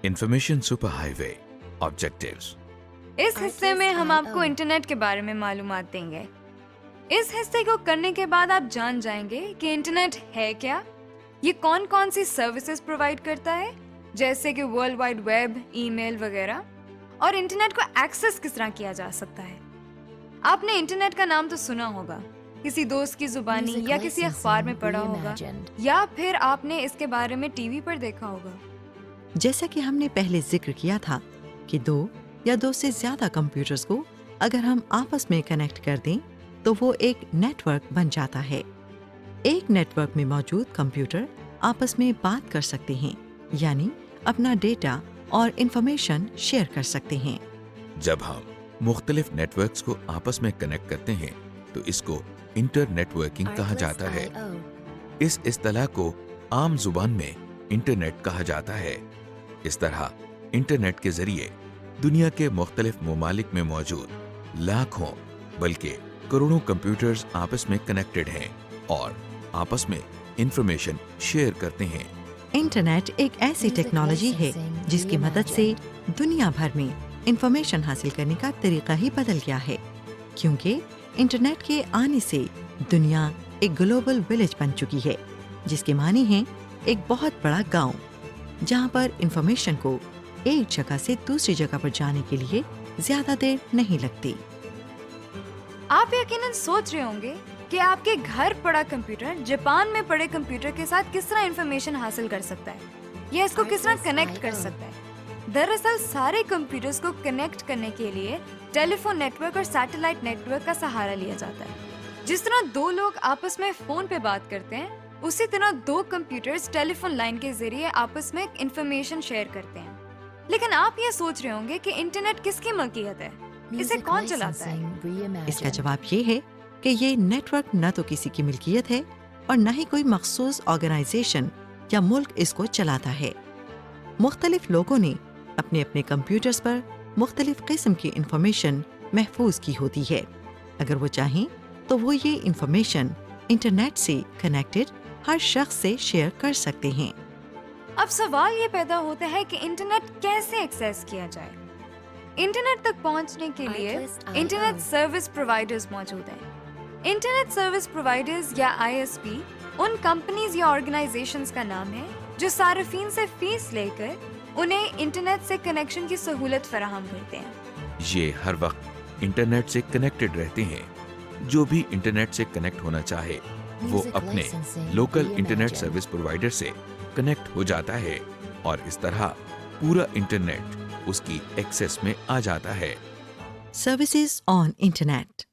Information super highway objectives. इस हिस्से में हम आपको इंटरनेट के बारे में मालूमात देंगे। इस हिस्से को करने के बाद आप जान जाएंगे कि इंटरनेट है क्या, ये कौन कौन सी सर्विसेज प्रोवाइड करता है, जैसे कि वर्ल्ड वाइड वेब, ईमेल वगैरह, और इंटरनेट को एक्सेस किस तरह किया जा सकता है। आपने इंटरनेट का नाम तो सुना होगा, किसी दोस्त की जुबानी या किसी अखबार में पढ़ा होगा, या फिर आपने इसके बारे में टीवी पर देखा होगा। जैसा कि हमने पहले जिक्र किया था कि दो या दो से ज्यादा कंप्यूटर्स को अगर हम आपस में कनेक्ट कर दें तो वो एक नेटवर्क बन जाता है। एक नेटवर्क में मौजूद कंप्यूटर आपस में बात कर सकते हैं, यानी अपना डेटा और इंफॉर्मेशन शेयर कर सकते हैं। जब हम मुख्तलिफ नेटवर्क्स को आपस में कनेक्ट करते हैं तो इसको इंटरनेटवर्किंग कहा जाता है। इस इस्तिलाह को आम जुबान में इंटरनेट कहा जाता है। इस तरह इंटरनेट के जरिए दुनिया के मुख्तलिफ ममालिक में मौजूद लाखों बल्कि करोड़ों कंप्यूटर्स आपस में कनेक्टेड हैं और आपस में इंफॉर्मेशन शेयर करते हैं। इंटरनेट एक ऐसी टेक्नोलॉजी है जिसकी मदद से दुनिया भर में इंफॉर्मेशन हासिल करने का तरीका ही बदल गया है, क्योंकि इंटरनेट के आने से दुनिया एक ग्लोबल विलेज बन चुकी है, जिसके मानी हैं एक बहुत बड़ा गांव, जहां पर इंफॉर्मेशन को एक जगह से दूसरी जगह पर जाने के लिए ज्यादा देर नहीं लगती। आप यकीनन सोच रहे होंगे कि आपके घर पड़ा कंप्यूटर जापान में पड़े कंप्यूटर के साथ किस तरह इंफॉर्मेशन हासिल कर सकता है, या इसको किस तरह कनेक्ट कर सकता है। दरअसल सारे कंप्यूटर्स को कनेक्ट करने के लिए टेलीफोन नेटवर्क और सैटेलाइट नेटवर्क का सहारा लिया जाता है। जिस तरह दो लोग आपस में फोन पे बात करते हैं, उसी तरह दो कंप्यूटर्स टेलीफोन लाइन के जरिए आपस में इंफॉर्मेशन शेयर करते हैं। लेकिन आप ये सोच रहे होंगे कि इंटरनेट किसकी मलकियत है, इसे कौन चलाता है? इसका जवाब ये है कि ये नेटवर्क न तो किसी की मिल्कियत है और न ही कोई मखसूस ऑर्गेनाइजेशन या मुल्क इसको चलाता है। मुख्तलिफ लोगों ने अपने अपने कंप्यूटर्स पर मुख्तलिफ किस्म की इंफॉर्मेशन महफूज की होती है। अगर वो चाहें तो वो ये इंफॉर्मेशन इंटरनेट से कनेक्टेड हर शख्स से शेयर कर सकते हैं। अब सवाल ये पैदा होता है कि इंटरनेट कैसे एक्सेस किया जाए। इंटरनेट तक पहुंचने के लिए इंटरनेट सर्विस प्रोवाइडर्स मौजूद हैं। इंटरनेट सर्विस प्रोवाइडर्स या ISP उन कंपनीज या ऑर्गेनाइजेशंस का नाम है जो सार्फिन से फीस लेकर उन्हें इंटरनेट से कनेक्शन की सहूलत फराहम करते हैं। ये हर वक्त इंटरनेट से कनेक्टेड रहते हैं। जो भी इंटरनेट से कनेक्ट होना चाहे वो अपने लोकल इंटरनेट सर्विस प्रोवाइडर से कनेक्ट हो जाता है और इस तरह पूरा इंटरनेट उसकी एक्सेस में आ जाता है। Services on internet.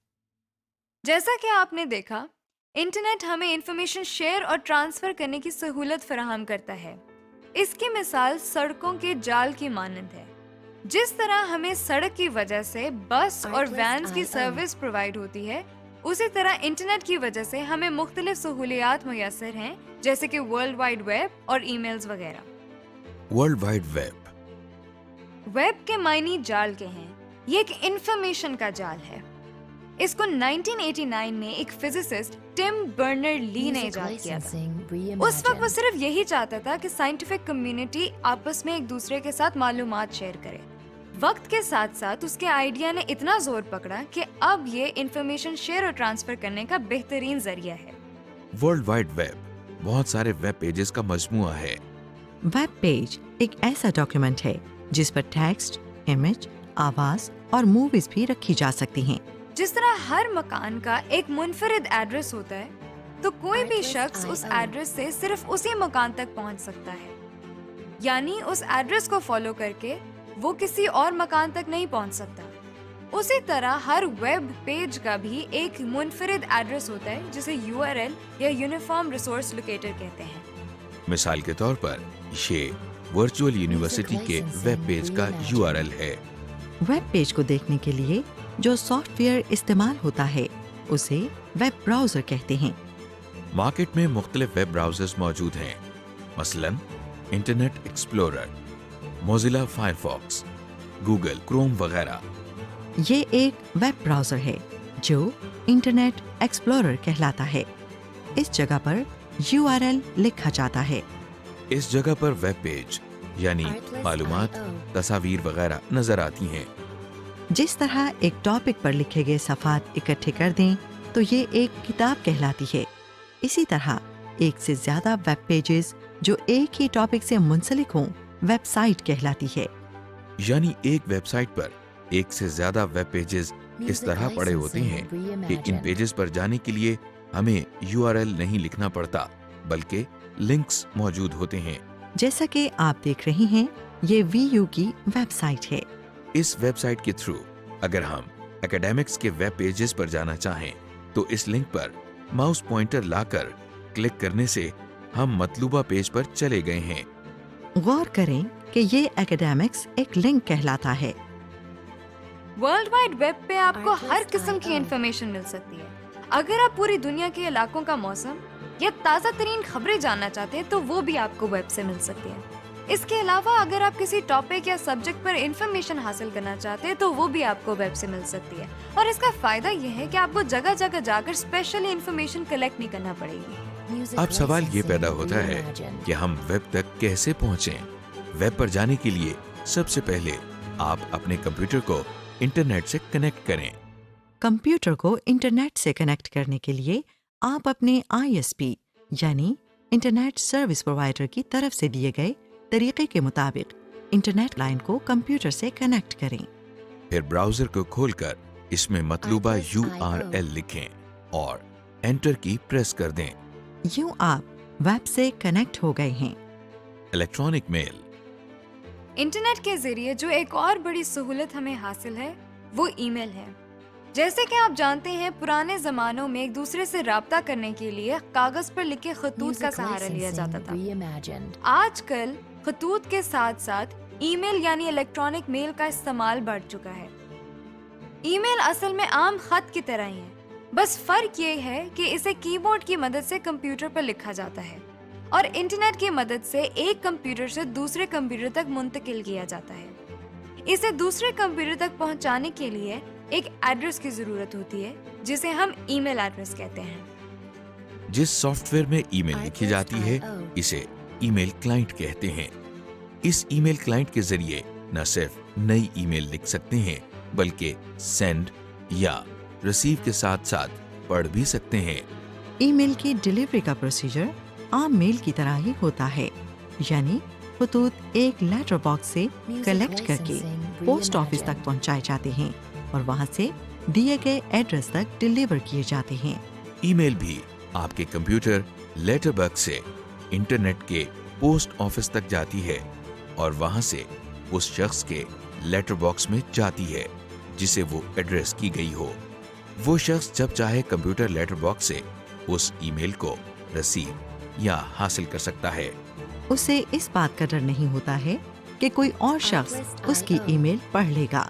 जैसा कि आपने देखा, इंटरनेट हमें इंफॉर्मेशन शेयर और ट्रांसफर करने की सहूलत फराहम करता है। इसकी मिसाल सड़कों के जाल की मानंद है। जिस तरह हमें सड़क की वजह से बस और वैन्स की सर्विस प्रोवाइड होती है, उसी तरह इंटरनेट की वजह से हमें मुख्तलिफ सहूलियात मुयस्सर हैं, जैसे कि वर्ल्ड वाइड वेब और ईमेल्स वगैरह। वर्ल्ड वाइड वेब वेब के मायने जाल के हैं। ये एक इंफॉर्मेशन का जाल है। इसको 1989 में एक फिजिसिस्ट टिम बर्नर ली ने इजाद किया था। उस वक्त वो सिर्फ यही चाहता था कि साइंटिफिक कम्युनिटी आपस में एक दूसरे के साथ मालूमात शेयर करे। वक्त के साथ साथ उसके आइडिया ने इतना जोर पकड़ा कि अब ये इंफॉर्मेशन शेयर और ट्रांसफर करने का बेहतरीन जरिया है। वर्ल्ड वाइड वेब बहुत सारे वेब पेजेस का मजमुआ है। वेब पेज एक ऐसा डॉक्यूमेंट है जिस पर टेक्स्ट, इमेज, आवाज और मूवीज भी रखी जा सकती हैं। जिस तरह हर मकान का एक मुनफरिद एड्रेस होता है, तो कोई भी शख्स उस एड्रेस से सिर्फ उसी मकान तक पहुंच सकता है, यानी उस एड्रेस को फॉलो करके वो किसी और मकान तक नहीं पहुंच सकता। उसी तरह हर वेब पेज का भी एक मुनफरिद एड्रेस होता है जिसे URL या यूनिफॉर्म रिसोर्स लोकेटर कहते हैं। मिसाल के तौर पर ये वर्चुअल यूनिवर्सिटी के वेब पेज का URL है। वेब पेज को देखने के लिए जो सॉफ्टवेयर इस्तेमाल होता है उसे वेब ब्राउजर कहते हैं। मार्केट में मुख्तलिफ वेब ब्राउजर्स मौजूद हैं, मसलन internet explorer, Mozilla Firefox, Google Chrome वगैरह। ये एक वेब ब्राउजर है जो इंटरनेट एक्सप्लोरर कहलाता है। इस जगह पर URL लिखा जाता है। इस जगह पर वेब पेज यानी मालूमात, तस्वीर वगैरह नजर आती हैं। जिस तरह एक टॉपिक पर लिखे गए सफ़ात इकट्ठे कर दें तो ये एक किताब कहलाती है। इसी तरह एक से ज्यादा वेब पेजेस जो एक ही टॉपिक से मुंसलिक हों वेबसाइट कहलाती है। यानी एक वेबसाइट पर एक से ज्यादा वेब पेजेस इस तरह पड़े होते हैं कि इन पेजेस पर जाने के लिए हमें URL नहीं लिखना पड़ता, बल्कि लिंक्स मौजूद होते हैं। जैसा कि आप देख रही हैं, ये VU की वेबसाइट है। इस वेबसाइट के थ्रू अगर हम एकेडमिक्स के वेब पेजेस पर जाना चाहें तो इस लिंक पर माउस पॉइंटर लाकर क्लिक करने से हम मतलूबा पेज पर चले गए हैं। गौर करें कि ये एकेडमिक्स एक लिंक कहलाता है। वर्ल्ड वाइड वेब पे आपको हर किस्म की इंफॉर्मेशन मिल सकती है। अगर आप पूरी दुनिया के इलाकों का मौसम या ताज़ा तरीन खबरें जानना चाहते हैं तो वो भी आपको वेब से मिल सकती है। इसके अलावा अगर आप किसी टॉपिक या सब्जेक्ट पर इंफॉर्मेशन हासिल करना चाहते हैं तो वो भी आपको वेब से मिल सकती है। और इसका फायदा ये है कि आपको जगह जगह जाकर स्पेशली इंफॉर्मेशन कलेक्ट नहीं करना पड़ेगी। अब सवाल ये पैदा होता है कि हम वेब तक कैसे पहुंचें? वेब पर जाने के लिए सबसे पहले आप अपने कंप्यूटर को इंटरनेट से कनेक्ट करें। कंप्यूटर को इंटरनेट से कनेक्ट करने के लिए आप अपने ISP यानी इंटरनेट सर्विस प्रोवाइडर की तरफ से दिए गए तरीके के मुताबिक इंटरनेट लाइन को कंप्यूटर से कनेक्ट करें। फिर ब्राउजर को खोलकर इसमें मतलूबा URL लिखें और एंटर की प्रेस कर दें। यूं आप वेब से कनेक्ट हो गए हैं। Electronic mail. इंटरनेट के जरिए जो एक और बड़ी सहूलत हमें हासिल है वो ईमेल है। जैसे कि आप जानते हैं, पुराने जमानों में एक दूसरे से राब्ता करने के लिए कागज पर लिखे खतूत का सहारा लिया जाता था। आजकल खतूत के साथ साथ ईमेल यानी इलेक्ट्रॉनिक मेल का इस्तेमाल बढ़ चुका है। ईमेल असल में आम खत की तरह ही है, बस फर्क ये है कि इसे कीबोर्ड की मदद से कंप्यूटर पर लिखा जाता है और इंटरनेट की मदद से एक कंप्यूटर से दूसरे कंप्यूटर तक मुंतकिल किया जाता है। इसे दूसरे कंप्यूटर तक पहुंचाने के लिए एक एड्रेस की जरूरत होती है जिसे हम ईमेल एड्रेस कहते हैं। जिस सॉफ्टवेयर में ईमेल लिखी जाती है इसे ईमेल क्लाइंट कहते हैं। इस ईमेल क्लाइंट के जरिए न सिर्फ नई ईमेल लिख सकते हैं बल्कि सेंड या रिसीव के साथ साथ पढ़ भी सकते हैं। ईमेल की डिलीवरी का प्रोसीजर आम मेल की तरह ही होता है, यानी खतूत एक लेटर बॉक्स से कलेक्ट करके पोस्ट ऑफिस तक पहुंचाए जाते हैं और वहां से दिए गए एड्रेस तक डिलीवर किए जाते हैं। ईमेल भी आपके कंप्यूटर लेटर बॉक्स से इंटरनेट के पोस्ट ऑफिस तक जाती है और वहां से उस शख्स के लेटर बॉक्स में जाती है जिसे वो एड्रेस की गई हो। वो शख्स जब चाहे कंप्यूटर लेटर बॉक्स से उस ईमेल को रिसीव या हासिल कर सकता है। उसे इस बात का डर नहीं होता है कि कोई और शख्स उसकी ईमेल पढ़ लेगा,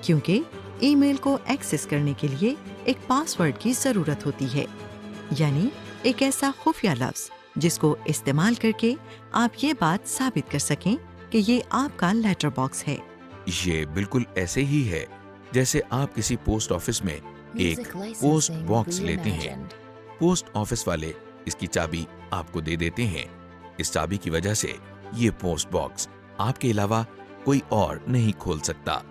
क्योंकि ईमेल को एक्सेस करने के लिए एक पासवर्ड की जरूरत होती है, यानी एक ऐसा खुफिया लफ्ज जिसको इस्तेमाल करके आप ये बात साबित कर सकें कि ये आपका लेटर बॉक्स है। ये बिल्कुल ऐसे ही है जैसे आप किसी पोस्ट ऑफिस में एक पोस्ट बॉक्स लेते हैं। पोस्ट ऑफिस वाले इसकी चाबी आपको दे देते हैं। इस चाबी की वजह से ये पोस्ट बॉक्स आपके अलावा कोई और नहीं खोल सकता।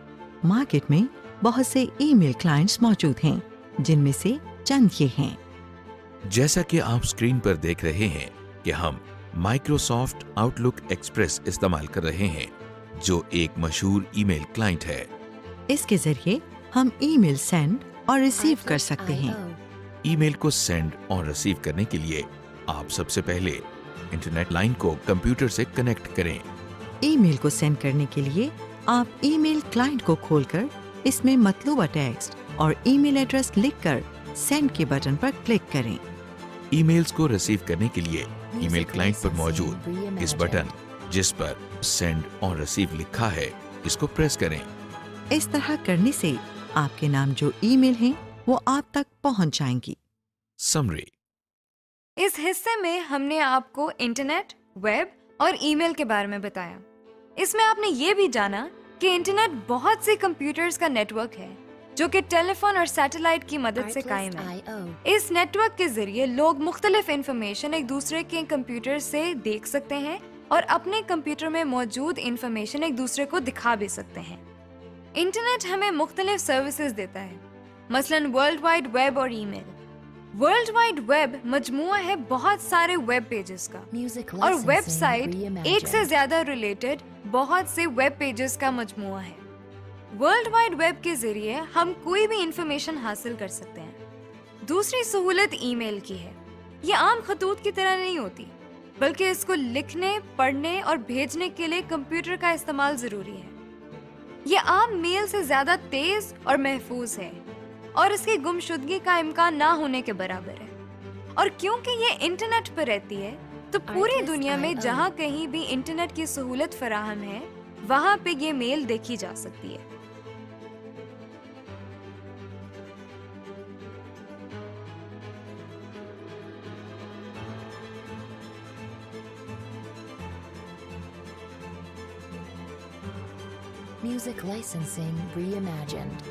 मार्केट में बहुत से ईमेल क्लाइंट्स मौजूद हैं, जिनमें से चंद ये हैं। जैसा कि आप स्क्रीन पर देख रहे हैं कि हम माइक्रोसॉफ्ट आउटलुक एक्सप्रेस इस्तेमाल कर रहे हैं, जो एक मशहूर ईमेल क्लाइंट है। इसके जरिए हम ईमेल सेंड और रिसीव कर सकते हैं। ईमेल को सेंड और रिसीव करने के लिए आप सबसे पहले इंटरनेट लाइन को कंप्यूटर से कनेक्ट करें। ईमेल को सेंड करने के लिए आप ईमेल क्लाइंट को खोलकर इसमें मतलूबा टेक्स्ट और ईमेल एड्रेस लिखकर सेंड के बटन पर क्लिक करें। ईमेल्स को रिसीव करने के लिए ईमेल क्लाइंट पर मौजूद इस बटन जिस पर सेंड और रिसीव लिखा है, इसको प्रेस करें। इस तरह करने से आपके नाम जो ईमेल हैं वो आप तक पहुंच जाएंगी। समरी। इस हिस्से में हमने आपको इंटरनेट, वेब और ईमेल के बारे में बताया। इसमें आपने ये भी जाना कि इंटरनेट बहुत से कंप्यूटर्स का नेटवर्क है जो कि टेलीफोन और सैटेलाइट की मदद से कायम है। इस नेटवर्क के जरिए लोग मुख्तलिफ इंफॉर्मेशन एक दूसरे के कंप्यूटर से देख सकते हैं और अपने कंप्यूटर में मौजूद इंफॉर्मेशन एक दूसरे को दिखा भी सकते हैं। इंटरनेट हमें मुख्तलिफ सर्विसेज देता है, मसलन वर्ल्ड वाइड वेब और ईमेल। वर्ल्ड वाइड वेब मजमूआ है बहुत सारे वेब पेजेस का, और वेबसाइट एक से ज्यादा रिलेटेड बहुत से वेब पेजेस का मजमूआ है। वर्ल्ड वाइड वेब के जरिए हम कोई भी इंफॉर्मेशन हासिल कर सकते हैं। दूसरी सहूलत ईमेल की है। ये आम खतूत की तरह नहीं होती, बल्कि इसको लिखने, पढ़ने और भेजने के लिए कंप्यूटर का इस्तेमाल जरूरी है। ये आम मेल से ज्यादा तेज और महफूज है, और इसकी गुमशुदगी का इम्कान ना होने के बराबर है। और क्योंकि ये इंटरनेट पर रहती है, तो पूरी दुनिया में जहाँ कहीं भी इंटरनेट की सहूलत फराहम है, वहाँ पे ये मेल देखी जा सकती है। Music licensing reimagined.